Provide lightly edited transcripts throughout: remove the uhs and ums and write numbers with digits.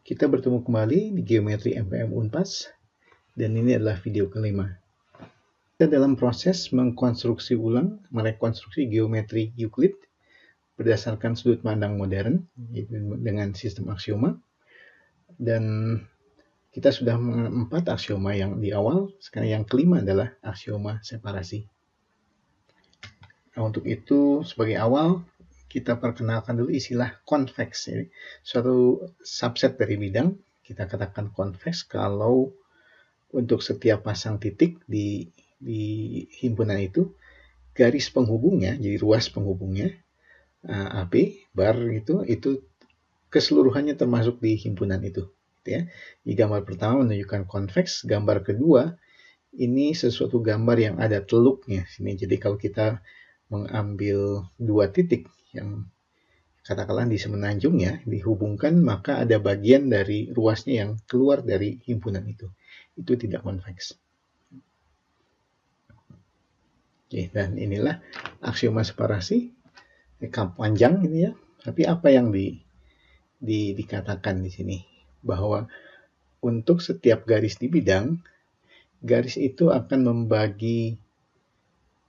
Kita bertemu kembali di Geometri MPM Unpas, dan ini adalah video kelima. Kita dalam proses mengkonstruksi ulang, merekonstruksi geometri Euclid berdasarkan sudut pandang modern dengan sistem aksioma. Dan kita sudah empat aksioma yang di awal, sekarang yang kelima adalah aksioma separasi. Nah, untuk itu sebagai awal kita perkenalkan dulu istilah konveks. Suatu subset dari bidang, kita katakan konveks kalau untuk setiap pasang titik di himpunan itu, garis penghubungnya, jadi ruas penghubungnya, AB, bar itu keseluruhannya termasuk di himpunan itu. Ya. Di gambar pertama menunjukkan konveks, gambar kedua ini sesuatu gambar yang ada teluknya sini. Jadi kalau kita mengambil dua titik yang katakanlah di semenanjungnya dihubungkan, maka ada bagian dari ruasnya yang keluar dari himpunan itu tidak konveks. Oke, dan inilah aksioma separasi. Panjang ini ya, tapi apa yang dikatakan di sini bahwa untuk setiap garis di bidang, garis itu akan membagi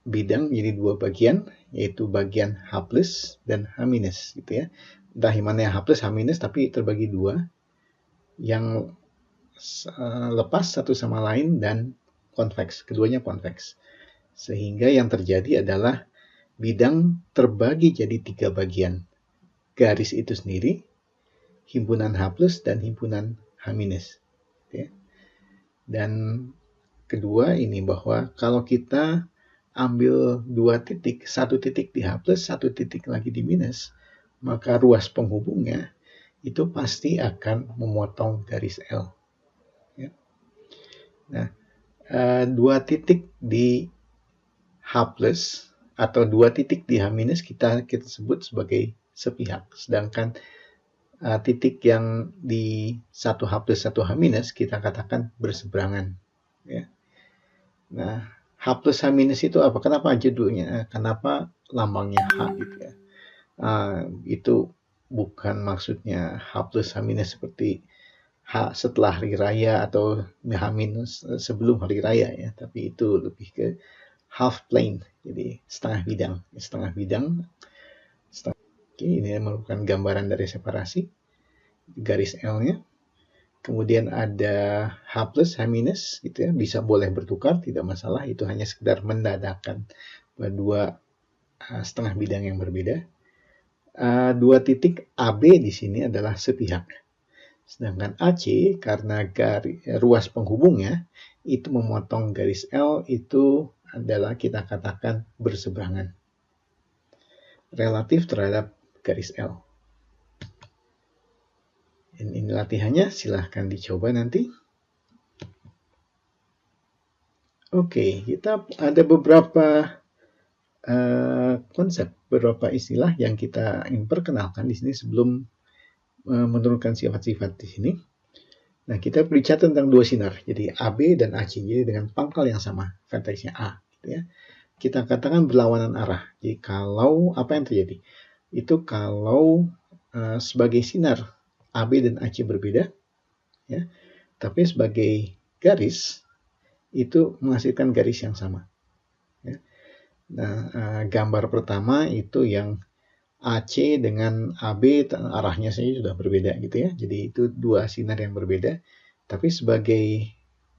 bidang jadi dua bagian, yaitu bagian H plus dan H minus gitu ya. Entah mana yang H plus H minus, tapi terbagi dua yang lepas satu sama lain dan konveks, keduanya konveks. Sehingga yang terjadi adalah bidang terbagi jadi tiga bagian. Garis itu sendiri, himpunan H plus dan himpunan H minus. Ya. Dan kedua ini bahwa kalau kita ambil dua titik, satu titik di H plus, satu titik lagi di minus, maka ruas penghubungnya itu pasti akan memotong garis L. Ya. Nah, dua titik di H plus atau dua titik di H minus kita sebut sebagai sepihak, sedangkan titik yang di satu H plus satu H minus kita katakan berseberangan. Ya. Nah, H plus H minus itu apa? Kenapa judulnya? Kenapa lambangnya H gitu ya? Itu bukan maksudnya H plus H minus seperti H setelah hari raya atau H minus sebelum hari raya ya, tapi itu lebih ke half plane, jadi setengah bidang. Oke, ini merupakan gambaran dari separasi garis L-nya. Kemudian ada H plus, H minus, gitu ya, bisa boleh bertukar, tidak masalah. Itu hanya sekedar mendadakan dua setengah bidang yang berbeda. Dua titik AB di sini adalah sepihak. Sedangkan AC karena ruas penghubungnya itu memotong garis L, itu adalah kita katakan berseberangan relatif terhadap garis L. Ini latihannya, silahkan dicoba nanti. Oke, kita ada beberapa konsep, beberapa istilah yang kita ingin perkenalkan di sini sebelum menurunkan sifat-sifat di sini. Nah, kita berbicara tentang dua sinar, jadi AB dan AC, jadi dengan pangkal yang sama, verteksnya A, gitu ya. Kita katakan berlawanan arah. Jadi kalau apa yang terjadi? Itu kalau sebagai sinar AB dan AC berbeda, ya, tapi sebagai garis itu menghasilkan garis yang sama. Ya. Nah, gambar pertama itu yang AC dengan AB arahnya saja sudah berbeda gitu ya. Jadi itu dua sinar yang berbeda. Tapi sebagai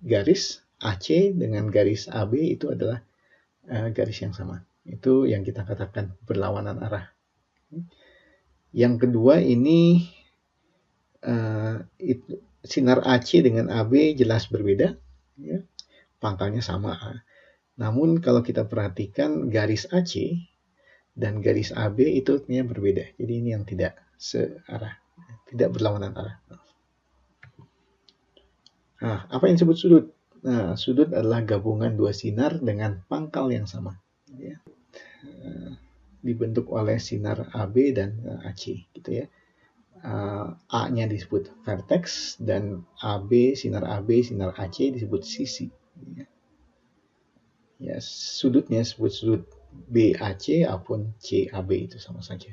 garis AC dengan garis AB itu adalah garis yang sama. Itu yang kita katakan berlawanan arah. Yang kedua ini sinar AC dengan AB jelas berbeda, ya. Pangkalnya sama. Namun kalau kita perhatikan garis AC dan garis AB itu ternyata berbeda. Jadi ini yang tidak searah, tidak berlawanan arah. Nah, apa yang disebut sudut? Nah, sudut adalah gabungan dua sinar dengan pangkal yang sama. Ya. Dibentuk oleh sinar AB dan AC, gitu ya. A-nya disebut vertex dan AB, sinar AC disebut sisi. Ya, sudutnya disebut sudut BAC ataupun CAB, itu sama saja.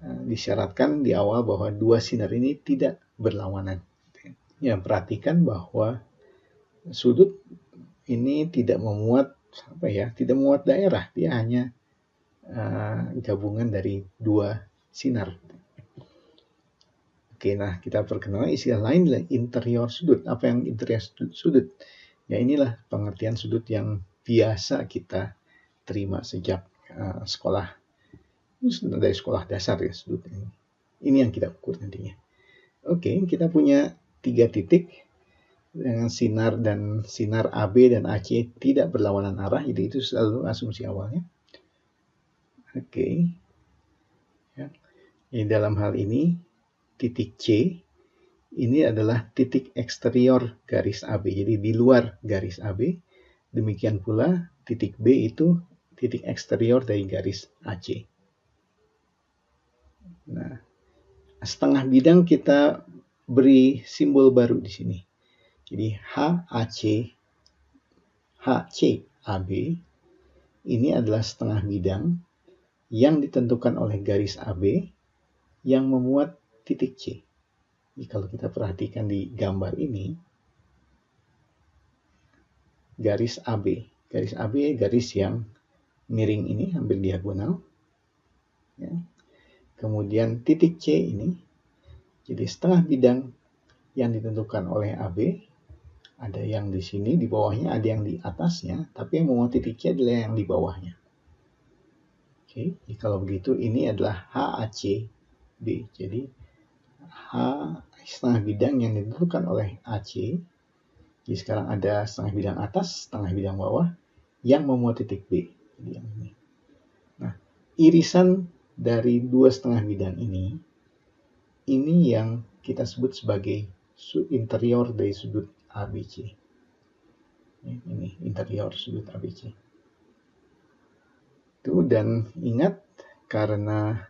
Disyaratkan di awal bahwa dua sinar ini tidak berlawanan. Ya, perhatikan bahwa sudut ini tidak memuat tidak memuat daerah, dia hanya gabungan dari dua sinar. Oke, nah kita perkenalkan istilah lain adalah interior sudut. Apa yang interior sudut? Ya, inilah pengertian sudut yang biasa kita terima sejak sekolah, dari sekolah dasar ya, sudut ini. Ini yang kita ukur nantinya. Oke, kita punya 3 titik dengan sinar AB dan AC tidak berlawanan arah, jadi itu selalu asumsi awalnya. Oke. Ya. Dalam hal ini titik C ini adalah titik eksterior garis AB, jadi di luar garis AB. Demikian pula titik B itu titik eksterior dari garis AC. Nah, setengah bidang kita beri simbol baru di sini. Jadi HCAB ini adalah setengah bidang yang ditentukan oleh garis AB yang memuat titik C. Jadi kalau kita perhatikan di gambar ini, garis AB garis yang miring ini hampir diagonal. Ya. Kemudian titik C ini, jadi setengah bidang yang ditentukan oleh AB, ada yang di sini di bawahnya, ada yang di atasnya, tapi yang memuat titik C adalah yang di bawahnya. Oke, jadi kalau begitu ini adalah HACB. Jadi setengah bidang yang ditentukan oleh AC. Jadi sekarang ada setengah bidang atas, setengah bidang bawah yang memuat titik B. Jadi yang ini. Nah, irisan dari dua setengah bidang ini yang kita sebut sebagai interior dari sudut ABC. Ini interior sudut ABC. Dan ingat, karena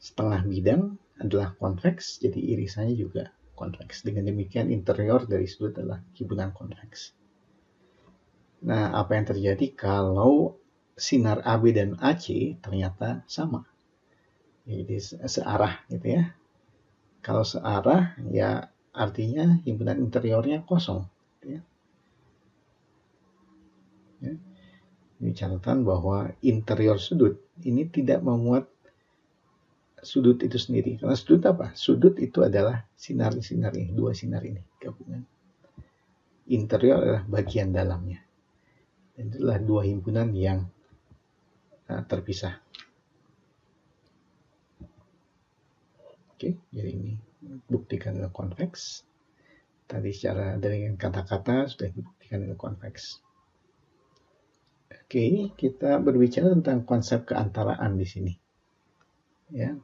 setengah bidang adalah konveks, jadi irisannya juga konveks. Dengan demikian interior dari sudut adalah himpunan konveks. Nah, apa yang terjadi kalau sinar AB dan AC ternyata sama? Jadi searah gitu ya. Kalau searah ya artinya himpunan interiornya kosong. Gitu ya. Ini catatan bahwa interior sudut ini tidak memuat sudut itu sendiri. Karena sudut apa? Sudut itu adalah sinar-sinar ini, dua sinar ini gabungan. Interior adalah bagian dalamnya. Dan itulah dua himpunan yang terpisah. Oke, jadi ini buktikan adalah konveks. Tadi secara dari kata-kata sudah dibuktikan adalah konveks. Oke, kita berbicara tentang konsep keantaraan di sini. Ya.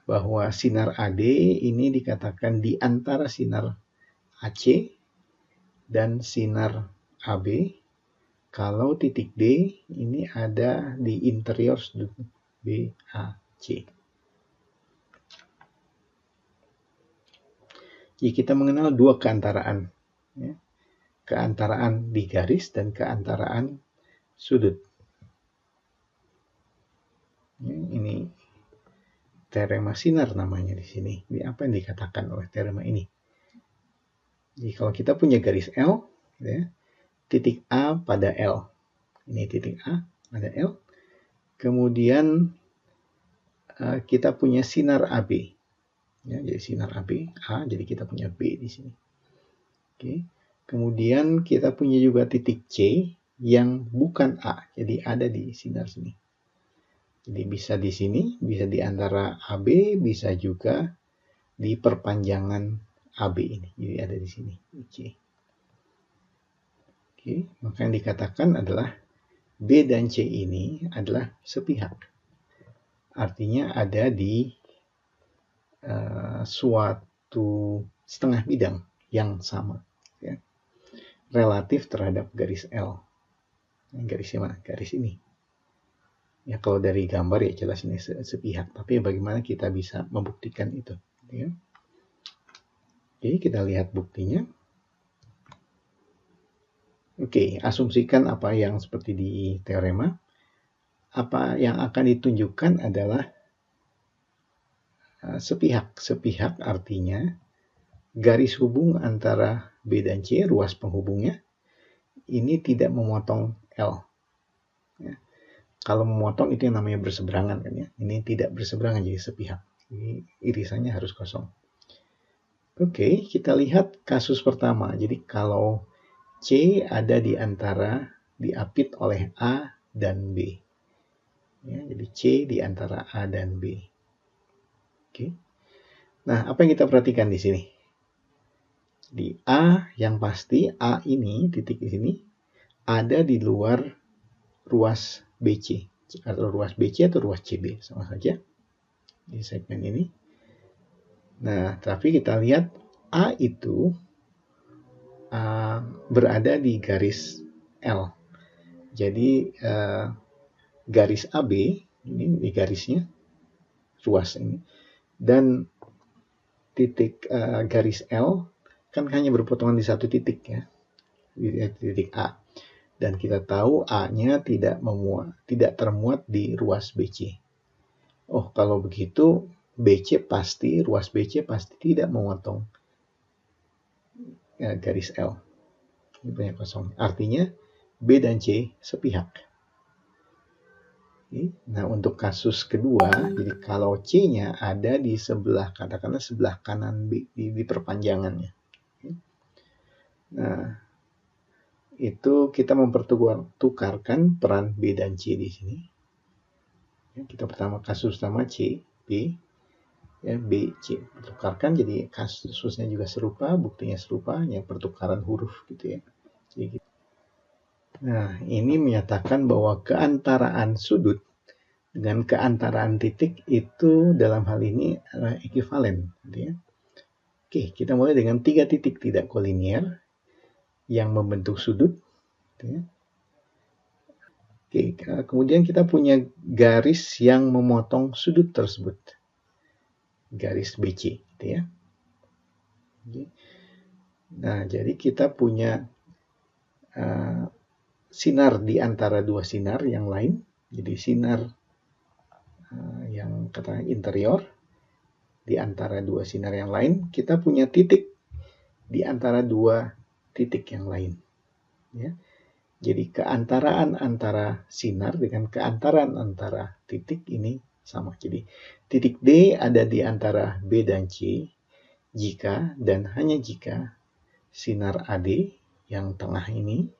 Bahwa sinar AD ini dikatakan di antara sinar AC dan sinar AB. Kalau titik D ini ada di interior sudut BAC. Jadi kita mengenal dua keantaraan. Ya. Keantaraan di garis dan keantaraan sudut. Ini teorema sinar namanya di sini. Ini apa yang dikatakan oleh teorema ini? Jadi kalau kita punya garis L, ya, titik A pada L. Ini titik A pada L. Kemudian kita punya sinar AB. Ya, jadi sinar AB A, jadi kita punya B di sini. Oke. Kemudian kita punya juga titik C yang bukan A, jadi ada di sinar sini. Jadi bisa di sini, bisa di antara AB, bisa juga di perpanjangan AB ini. Jadi ada di sini, C. Oke, maka yang dikatakan adalah B dan C ini adalah sepihak. Artinya ada di suatu setengah bidang yang sama. Ya. Relatif terhadap garis L. Garisnya mana? Garis ini. Ya, kalau dari gambar ya jelas ini sepihak. Tapi bagaimana kita bisa membuktikan itu? Ya. Oke, kita lihat buktinya. Oke, asumsikan apa yang seperti di teorema. Apa yang akan ditunjukkan adalah sepihak. Sepihak artinya garis hubung antara B dan C, ruas penghubungnya, ini tidak memotong L. Ya. Kalau memotong itu yang namanya berseberangan kan ya. Ini tidak berseberangan, jadi sepihak. Jadi irisannya harus kosong. Oke, kita lihat kasus pertama. Jadi kalau C ada di antara diapit oleh A dan B. Ya, jadi C di antara A dan B. Oke. Nah, apa yang kita perhatikan di sini? Di A yang pasti, A ini, titik di sini, ada di luar ruas BC. Atau ruas BC atau ruas CB, sama saja. Di segmen ini. Nah, tapi kita lihat A itu berada di garis L. Jadi, garis AB, ini di garisnya, ruas ini. Dan titik garis L kan hanya berpotongan di satu titik ya, di titik A. Dan kita tahu A-nya tidak termuat di ruas BC. Oh, kalau begitu ruas BC pasti tidak memotong garis L. Ini banyak kosong. Artinya B dan C sepihak. Nah, untuk kasus kedua, jadi kalau C-nya ada di sebelah, katakanlah sebelah kanan B, di perpanjangannya. Nah, itu kita mempertukarkan peran B dan C di sini. Kita kasus pertama C, B, ya, B, C. Pertukarkan, jadi kasusnya juga serupa, buktinya serupa, hanya pertukaran huruf gitu ya. Jadi, nah, ini menyatakan bahwa keantaraan sudut dengan keantaraan titik itu dalam hal ini adalah ekuivalen. Gitu ya. Oke, kita mulai dengan 3 titik tidak kolinier yang membentuk sudut. Gitu ya. Oke, kemudian kita punya garis yang memotong sudut tersebut. Garis BC. Gitu ya. Oke. Nah, jadi kita punya sinar di antara dua sinar yang lain. Jadi sinar yang katakan interior di antara dua sinar yang lain, kita punya titik di antara dua titik yang lain. Ya. Jadi keantaraan antara sinar dengan keantaraan antara titik ini sama. Jadi titik D ada di antara B dan C jika dan hanya jika sinar AD yang tengah ini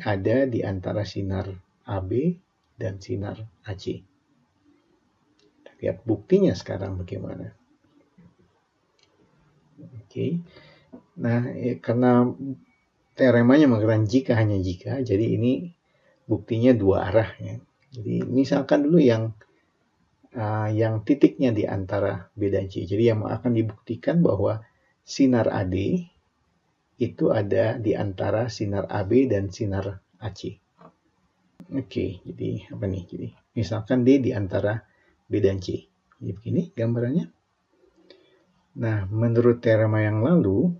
ada di antara sinar AB dan sinar AC. Lihat buktinya sekarang bagaimana. Oke. Nah, karena teoremanya mengatakan jika hanya jika, jadi ini buktinya dua arah ya. Jadi misalkan dulu yang titiknya di antara B dan C. Jadi yang akan dibuktikan bahwa sinar AD itu ada di antara sinar AB dan sinar AC. Oke, jadi apa nih? Jadi misalkan D di antara B dan C. Jadi begini gambarannya. Nah, menurut teorema yang lalu,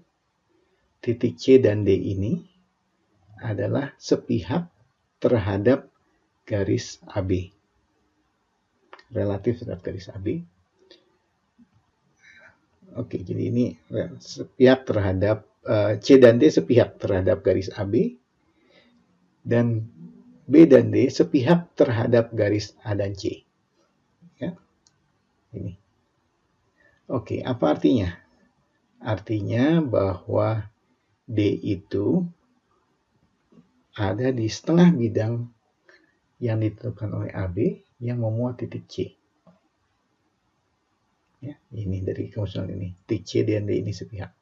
titik C dan D ini adalah sepihak terhadap garis AB. Relatif terhadap garis AB. Oke, jadi ini sepihak terhadap C dan D sepihak terhadap garis AB. Dan B dan D sepihak terhadap garis A dan C. Ya. Ini. Oke, apa artinya? Artinya bahwa D itu ada di setengah bidang yang ditentukan oleh AB yang memuat titik C. Ya, ini dari kemudian ini. Titik C dan D ini sepihak.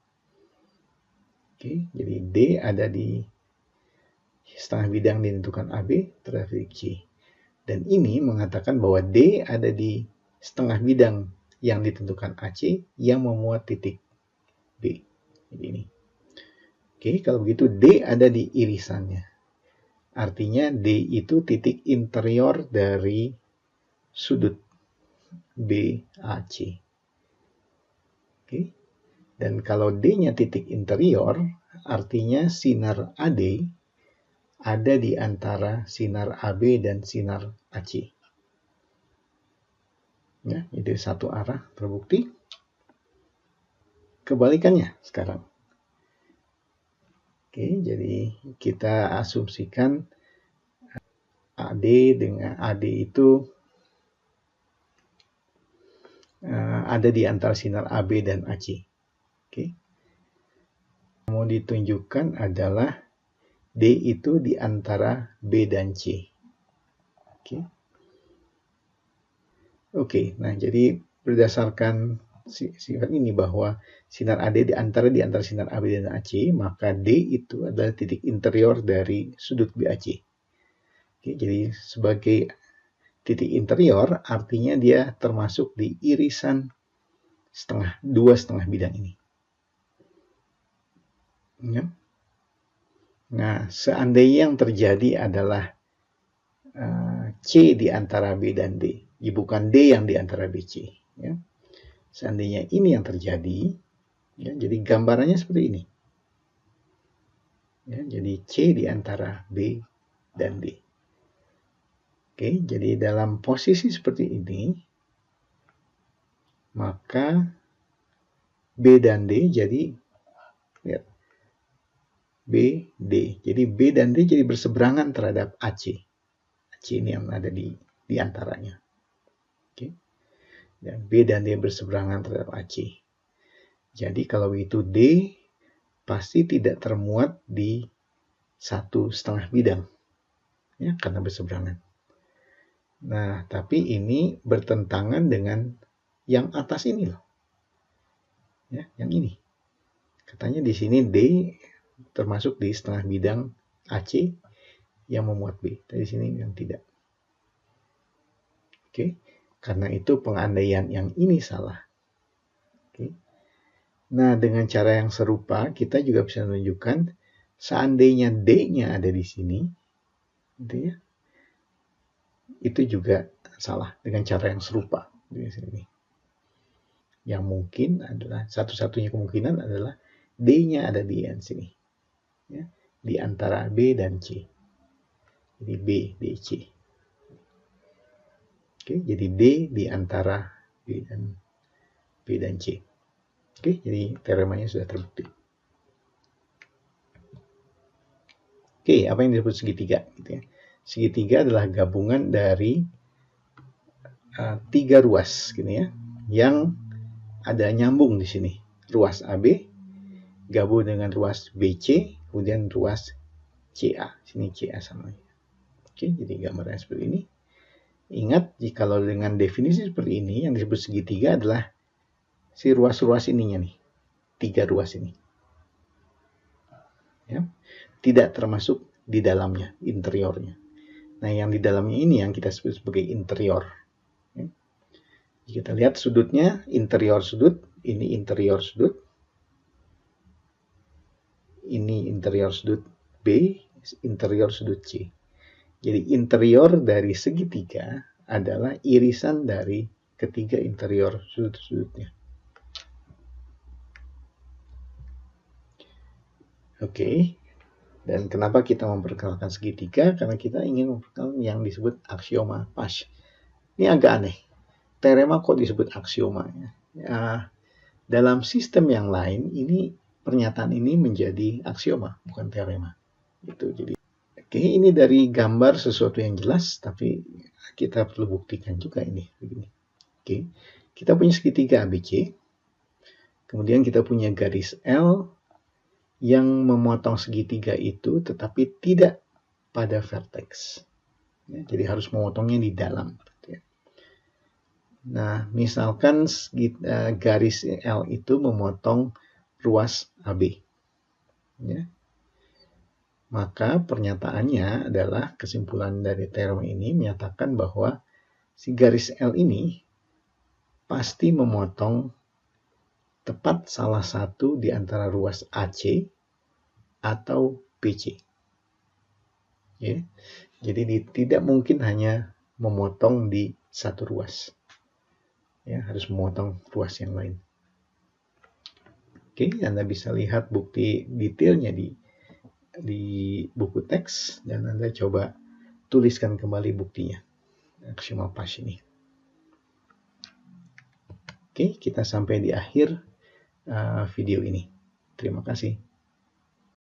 Oke, jadi D ada di setengah bidang ditentukan AB terhadap titik C. Dan ini mengatakan bahwa D ada di setengah bidang yang ditentukan AC yang memuat titik B. Jadi ini. Oke, kalau begitu D ada di irisannya. Artinya D itu titik interior dari sudut BAC. Oke. Dan kalau D-nya titik interior, artinya sinar AD ada di antara sinar AB dan sinar AC. Ya, jadi satu arah terbukti. Kebalikannya sekarang. Oke, jadi kita asumsikan AD dengan AD itu ada di antara sinar AB dan AC. Oke. Mau ditunjukkan adalah D itu di antara B dan C. Oke, nah jadi berdasarkan sifat ini bahwa sinar AD di antara sinar AB dan AC, maka D itu adalah titik interior dari sudut BAC. Oke, jadi sebagai titik interior artinya dia termasuk di irisan dua setengah bidang ini. Ya. Nah, seandainya yang terjadi adalah C di antara B dan D, bukan D yang di antara BC. Ya. Seandainya ini yang terjadi, ya, jadi gambarannya seperti ini. Ya, jadi C di antara B dan D. Oke, jadi dalam posisi seperti ini, maka B dan D jadi lihat, B, D. Jadi B dan D jadi berseberangan terhadap AC. AC ini yang ada di antaranya. Oke. Dan B dan D berseberangan terhadap AC. Jadi kalau itu D pasti tidak termuat di satu setengah bidang. Ya, karena berseberangan. Nah, tapi ini bertentangan dengan yang atas ini loh. Ya, yang ini. Katanya di sini D termasuk di setengah bidang AC yang memuat B. Di sini yang tidak. Oke. Karena itu pengandaian yang ini salah. Oke. Nah, dengan cara yang serupa kita juga bisa menunjukkan seandainya D-nya ada di sini, gitu ya, itu juga salah dengan cara yang serupa di sini. Yang mungkin adalah satu-satunya kemungkinan adalah D-nya ada di sini, ya, di antara B dan C. Jadi B, D, C. Oke, jadi D di antara B dan C. Oke, jadi teoremanya sudah terbukti. Oke, apa yang disebut segitiga? Gitu ya. Segitiga adalah gabungan dari tiga ruas, gitu ya, yang ada nyambung di sini. Ruas AB gabung dengan ruas BC, kemudian ruas CA. Sini CA sama. Oke, jadi gambarnya seperti ini. Ingat, jika dengan definisi seperti ini, yang disebut segitiga adalah si ruas-ruas ininya nih. Tiga ruas ini. Ya, tidak termasuk di dalamnya, interiornya. Nah, yang di dalamnya ini yang kita sebut sebagai interior. Ya. Kita lihat sudutnya, interior sudut, ini interior sudut. Ini interior sudut B, interior sudut C. Jadi interior dari segitiga adalah irisan dari ketiga interior sudut-sudutnya. Oke. Dan kenapa kita memperkenalkan segitiga? Karena kita ingin memperkenalkan yang disebut aksioma Pasch. Ini agak aneh. Teorema kok disebut aksioma? Ya, dalam sistem yang lain, ini pernyataan ini menjadi aksioma, bukan teorema. Itu jadi. Oke, ini dari gambar sesuatu yang jelas, tapi kita perlu buktikan juga ini. Begini. Oke, kita punya segitiga ABC, kemudian kita punya garis L yang memotong segitiga itu, tetapi tidak pada vertex. Ya, jadi harus memotongnya di dalam. Nah, misalkan garis L itu memotong ruas AB. Ya. Maka pernyataannya adalah kesimpulan dari teorema ini menyatakan bahwa si garis L ini pasti memotong tepat salah satu di antara ruas AC atau BC. Ya. Jadi tidak mungkin hanya memotong di satu ruas. Ya, harus memotong ruas yang lain. Oke, Anda bisa lihat bukti detailnya di buku teks, dan Anda coba tuliskan kembali buktinya, aksioma Pasch ini. Oke, kita sampai di akhir video ini. Terima kasih.